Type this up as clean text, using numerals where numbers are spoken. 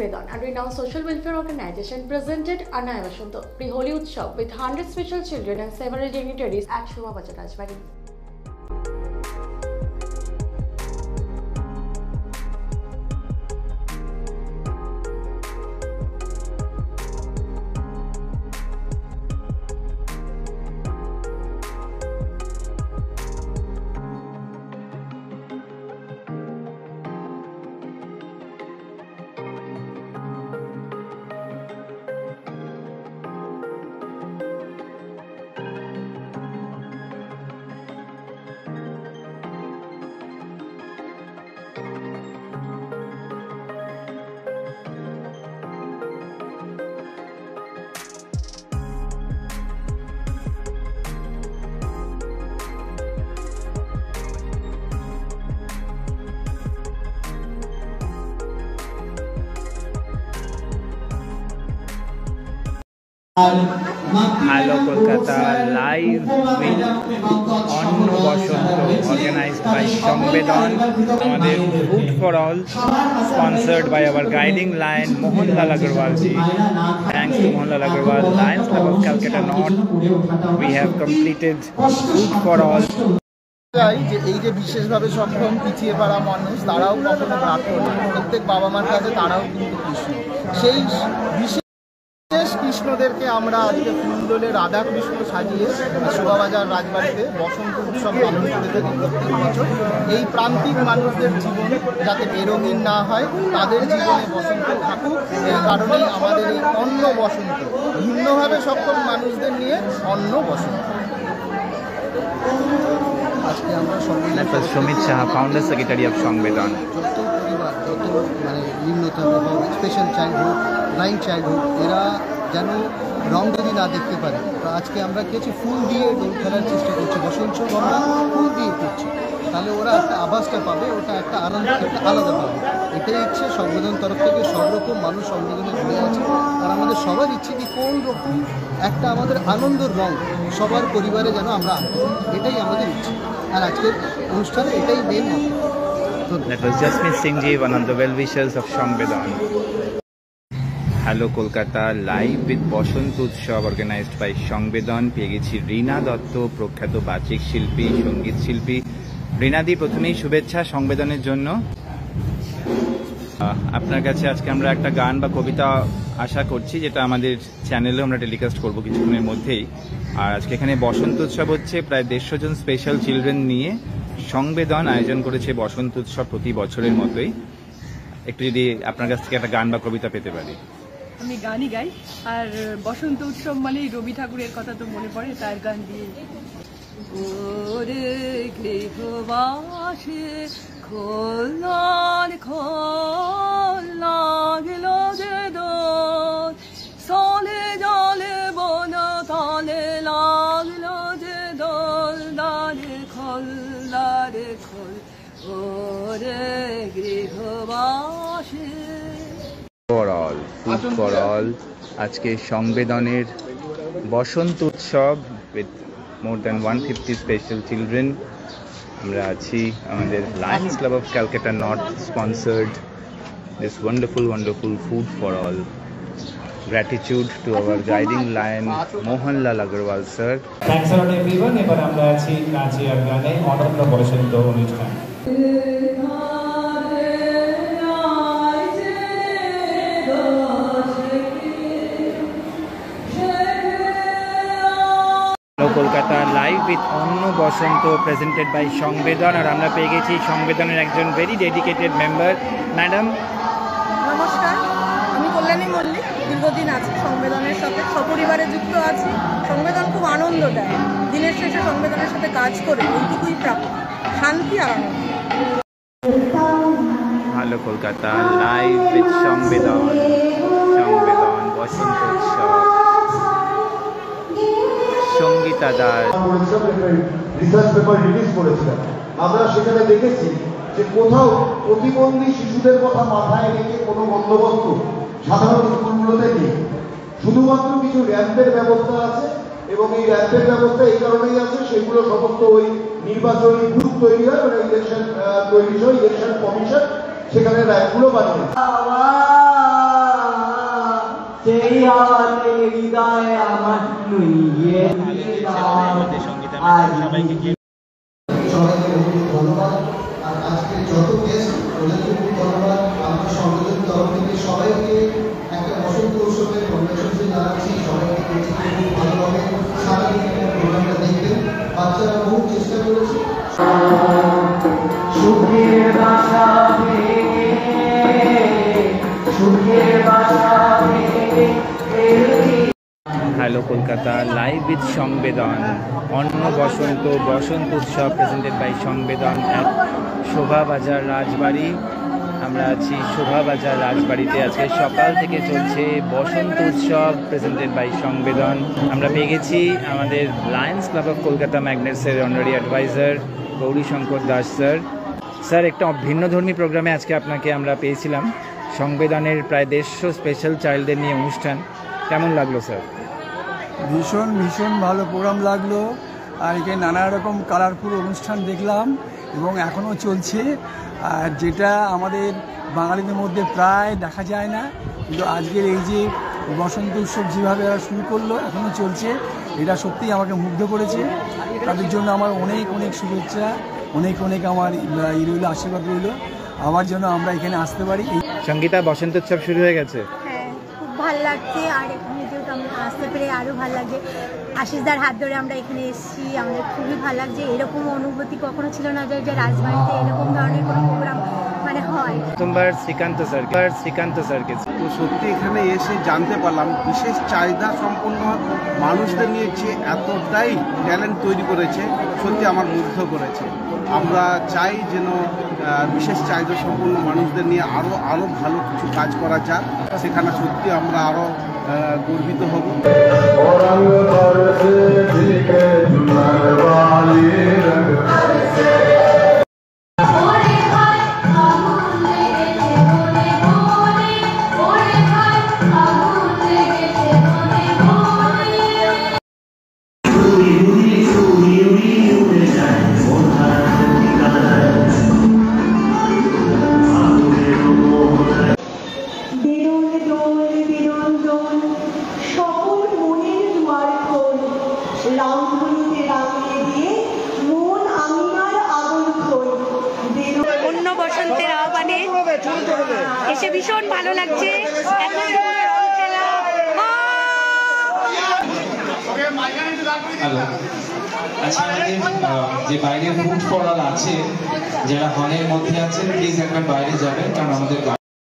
Shongbedan, a renowned social welfare organization, presented Anaya Vashanto pre-Holi Utsav with 100 special children and several dignitaries at Shobhabajar Rajbari. Hello Kolkata, live with Anno Bashanto, organized by Shongbedan, our Food for All, sponsored by our guiding lion Mohanlal Agarwal ji. Thanks to Mohanlal Agarwal, Lions Club of Calcutta North, we have completed Food for All. এই যে বিশেষভাবে সক্ষম পিছিয়ে পড়া মানুষ তারাও কখনো প্রাপ্য না, প্রত্যেক বাবা মার কাছে তারাও কিন্তু কৃষ্ণ। সেই বিশেষ কৃষ্ণদেরকে আমরা আজকে ফুলদোলে রাধা কৃষ্ণ সাজিয়ে শোভাবাজার রাজবাড়িতে বসন্ত উৎসব পালন করে থাকি প্রত্যেক বছর। এই প্রান্তিক মানুষদের জীবন যাতে বেরঙিন না হয়, তাদের জীবনে বসন্ত থাকুক, এই কারণেই আমাদের এই অন্ন বসন্ত, ভিন্নভাবে সক্ষম মানুষদের নিয়ে অন্ন বসন্ত। আজকে আমরা Sumit Saha, founder secretary of সংবেদন। যত পরিবার, যত মানে নিম্নতম স্পেশাল চাইল্ডহুড, ব্লাইন্ড চাইল্ডহুড, এরা যেন রং যদি না দেখতে পারে, তো আজকে আমরা কিছু ফুল দিয়ে দোল খেলার চেষ্টা করছি। বসন্ত আমরা ফুল দিয়ে করছি, তাহলে ওরা একটা আভাসটা পাবে, ওটা একটা আনন্দ একটা আলাদা পাবে। এটাই ইচ্ছে সংবেদন তরফ থেকে। সব রকম মানুষ সংবেদনে জুড়ে আছে, আর আমাদের সবার ইচ্ছে কি কোন রকম একটা আমাদের আনন্দের রং সবার পরিবারে যেন আমরা আনতে, এটাই আমাদের ইচ্ছে। আর আজকের অনুষ্ঠানে এটাই main. That was Jasmeet Singh ji, one of the well-wishers of Shongbedan. Hello Kolkata, live with Bashant Utsav organized by Shongbedan. পেয়ে গেছি রীনা দত্ত, প্রখ্যাত বাচিক শিল্পী, সঙ্গীত শিল্পী। রীনাদি, প্রথমেই শুভেচ্ছা সংবেদনের জন্য। আপনার কাছে আজকে আমরা একটা গান বা কবিতা আশা করছি, যেটা আমাদের চ্যানেলেও আমরা টেলিকাস্ট করব কিছুক্ষণের মধ্যেই। আর আজকে এখানে বসন্ত উৎসব হচ্ছে, প্রায় 150 জন স্পেশাল চিলড্রেন নিয়ে সংবেদন আয়োজন করেছে বসন্ত উৎসব প্রতি বছরের মতোই। একটু যদি আপনার কাছ থেকে একটা গান বা কবিতা পেতে পারি। আমি গানই গাই, আর বসন্ত উৎসব মানে রবি ঠাকুরের কথা তো মনে পড়ে, তার গান দিয়ে। ওরে গৃহবাসে খোলার খোল লাগলো যে দোল, সলে জলে বন তলে লাগলো যে দোল, দারে খোল দারে খোল ওরে গৃহবাসে। For all, food for all, আজকে সংবেদনের Basanta Utsav with more than 150 special children. আমরা আছি আমাদের lions club of Calcutta north sponsored this wonderful food for all. Gratitude to our guiding lion Mohanlal Agarwal sir. Thanks a lot everyone. এবার আমরা আছি নাচে আর গানে অনন্য বসন্ত অনুষ্ঠান। কলকাতা, লাইভ উইথ অন্ন বসন্ত প্রেজেন্টেড বাই সংবেদন। আর আমরা পেয়ে গেছি সংবেদনের একজন ভেরি ডেডিকেটেড মেম্বার, ম্যাডাম। নমস্কার, আমি কল্যাণী মল্লিক। দীর্ঘদিন আছি সংবেদনের সাথে, সপরিবারে যুক্ত আছি। সংবেদন খুব আনন্দ দেয়, দিনের শেষে সংবেদনের সাথে কাজ করে এইটুকুই প্রাপ্য, শান্তি আর আনন্দ। হ্যালো কলকাতা, লাইভ উইথ সংবেদন বসন্ত উৎসব। সঙ্গীতাদার রিসার্চ পেপার রিলিজ করেছিলাম, আমরা সেখানে দেখেছি যে কোথাও প্রতিবন্ধী শিশুদের কথা মাথায় রেখে কোনো বন্দোবস্ত সাধারণ স্কুলগুলোতে নেই। শুধুমাত্র কিছু র্যাম্পের ব্যবস্থা আছে, এবং এই র্যাম্পের ব্যবস্থা এই কারণেই আছে, সেগুলো সমস্ত ওই নির্বাচনী গ্রুপ তৈরি হয়, মানে ইলেকশন তৈরি হয়, ইলেকশন কমিশন সেখানে র্যাম্পগুলো বানিয়েছে। সেই হাওয়াতে হৃদয় আমার নুইয়ে সবাইকে বহুত ধন্যবাদ। আর আজকে যত গেস্ট ওদেরকে খুব ধন্যবাদ। আমরা সংগঠনের তরফ থেকে সবাইকে একটা বসন্ত উৎসবের কংগ্রেচুলেশন জানাচ্ছি। সবাইকে খুব ভালো হবে, সারাদিন প্রোগ্রামটা দেখবেন। বাচ্চারা বহু চেষ্টা করেছে। সুখের বাসা ভেঙে সুখের বাসা ভেঙে হ্যালো কলকাতা, লাইভ উইথ সংবেদন, অন্ন বসন্ত বসন্ত উৎসব প্রেজেন্টেড বাই সংবেদন অ্যাট শোভাবাজার রাজবাড়ি। আমরা আছি শোভাবাজার রাজবাড়িতে। আজকে সকাল থেকে চলছে বসন্ত উৎসব প্রেজেন্টেড বাই সংবেদন। আমরা পেয়ে গেছি আমাদের লায়ন্স ক্লাব অফ কলকাতা ম্যাগনেটসের honorary advisor Gourishankar Das sir. Sir, একটা ভিন্নধর্মী প্রোগ্রামে আজকে আপনাকে আমরা পেয়েছিলাম। সংবেদনের প্রায় 150 স্পেশাল চাইল্ডদের নিয়ে অনুষ্ঠান, কেমন লাগলো স্যার? ভীষণ ভীষণ ভালো প্রোগ্রাম লাগলো। আর এখানে নানা রকম কালারফুল অনুষ্ঠান দেখলাম এবং এখনও চলছে। আর যেটা আমাদের বাঙালিদের মধ্যে প্রায় দেখা যায় না, কিন্তু আজকের এই যে বসন্ত উৎসব যেভাবে এরা শুরু করলো, এখনও চলছে, এটা সত্যিই আমাকে মুগ্ধ করেছে। তাদের জন্য আমার অনেক অনেক শুভেচ্ছা, অনেক অনেক আমার রইল, আশীর্বাদ রইল আমার জন্য আমরা এখানে আসতে পারি। সঙ্গীতা, বসন্ত উৎসব শুরু হয়ে গেছে? হ্যাঁ, খুব ভালো লাগছে। আর এখানে যেহেতু আমরা আসতে পেরে আরও ভালো লাগছে। আশিসদার হাত ধরে আমরা এখানে এসেছি, আমাদের খুবই ভালো লাগছে। এরকম অনুভূতি কখনো ছিল না যে রাজবাড়িতে এরকম ধরনের কোনো প্রোগ্রাম মানে হয়। প্রথমবার শ্রীকান্ত স্যারকে তো সত্যি এখানে এসে জানতে পারলাম বিশেষ চাহিদা সম্পন্ন মানুষদের নিয়ে যে এতটাই ট্যালেন্ট তৈরি করেছে, সত্যি আমার মুগ্ধ করেছে। আমরা চাই যেন বিশেষ চাহিদা সম্পন্ন মানুষদের নিয়ে আরও ভালো কিছু কাজ করা যাক, সেখানে সত্যি আমরা আরও গর্বিত হব। অন্য বসন্তের আহ্বানে এসে ভীষণ ভালো লাগছে। এত সুন্দর রং খেলা। আচ্ছা, আমাদের যে বাইরে ফুড ফল আছে, যারা হলের মধ্যে আছেন প্লিজ একবার বাইরে যাবেন, কারণ আমাদের